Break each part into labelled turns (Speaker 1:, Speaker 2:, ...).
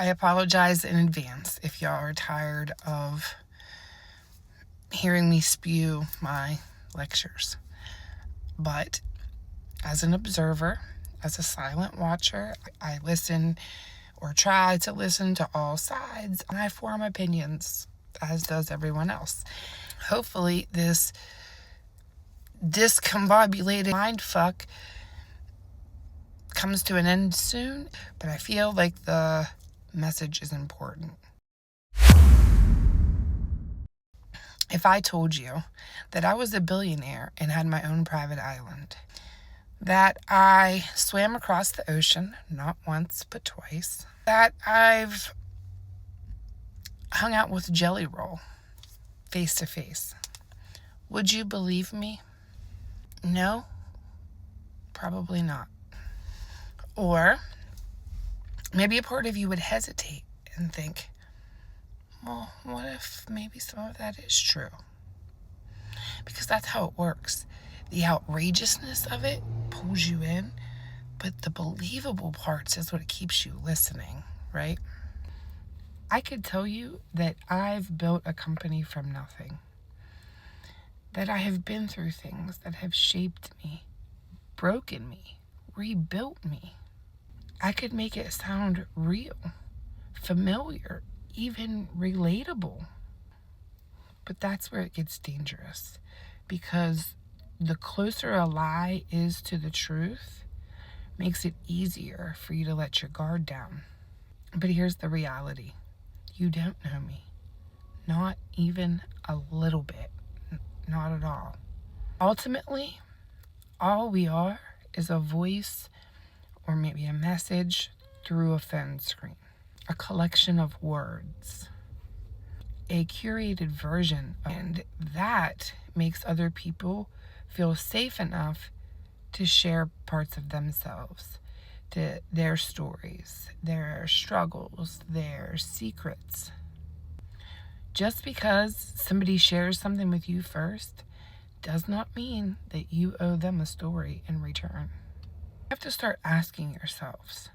Speaker 1: I apologize in advance if y'all are tired of hearing me spew my lectures. But as an observer, as a silent watcher, I listen or try to listen to all sides, and I form opinions, as does everyone else. Hopefully this discombobulated mindfuck comes to an end soon, but I feel like the message is important. If I told you that I was a billionaire and had my own private island, that I swam across the ocean, not once, but twice, that I've hung out with Jelly Roll face to face, would you believe me? No? Probably not. Or maybe a part of you would hesitate and think, well, what if maybe some of that is true? Because that's how it works. The outrageousness of it pulls you in, but the believable parts is what keeps you listening, right? I could tell you that I've built a company from nothing, that I have been through things that have shaped me, broken me, rebuilt me. I could make it sound real, familiar, even relatable. But that's where it gets dangerous, because the closer a lie is to the truth, makes it easier for you to let your guard down. But here's the reality. You don't know me. Not even a little bit. Not at all. Ultimately, all we are is a voice or maybe a message through a phone screen. A collection of words. A curated version. And that makes other people feel safe enough to share parts of themselves, to their stories, their struggles, their secrets. Just because somebody shares something with you first does not mean that you owe them a story in return. You have to start asking yourselves,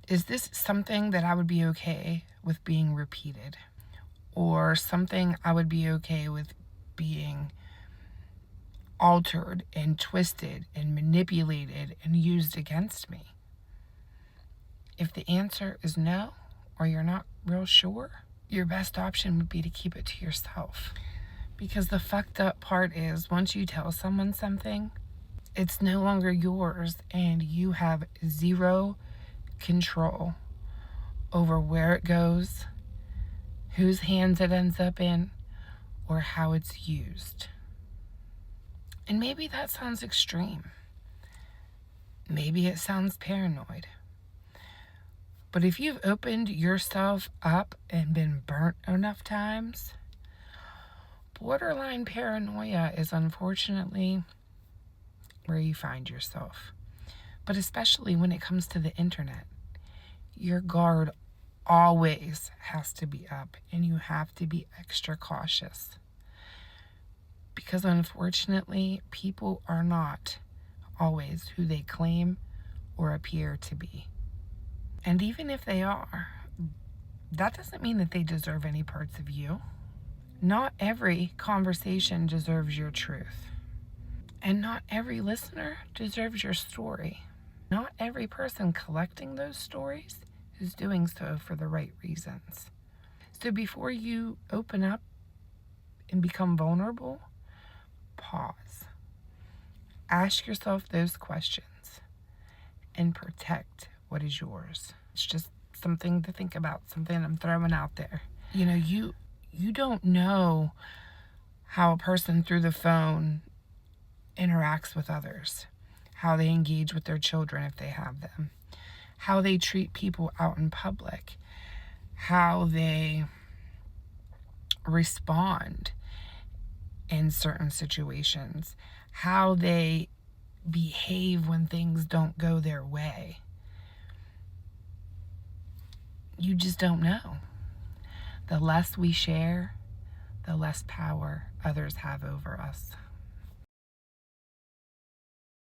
Speaker 1: is this something that I would be okay with being repeated? Or something I would be okay with being altered and twisted and manipulated and used against me? If the answer is no, or you're not real sure, your best option would be to keep it to yourself. Because the fucked up part is, once you tell someone something, it's no longer yours, and you have zero control over where it goes, whose hands it ends up in, or how it's used. And maybe that sounds extreme. Maybe it sounds paranoid. But if you've opened yourself up and been burnt enough times, borderline paranoia is unfortunately where you find yourself. But especially when it comes to the internet, your guard always has to be up, and you have to be extra cautious. Because unfortunately, people are not always who they claim or appear to be. And even if they are, that doesn't mean that they deserve any parts of you. Not every conversation deserves your truth. And not every listener deserves your story. Not every person collecting those stories is doing so for the right reasons. So before you open up and become vulnerable, pause. Ask yourself those questions and protect what is yours. It's just something to think about, something I'm throwing out there. You don't know how a person through the phone interacts with others, how they engage with their children if they have them, how they treat people out in public, how they respond in certain situations, how they behave when things don't go their way. You just don't know. The less we share, the less power others have over us.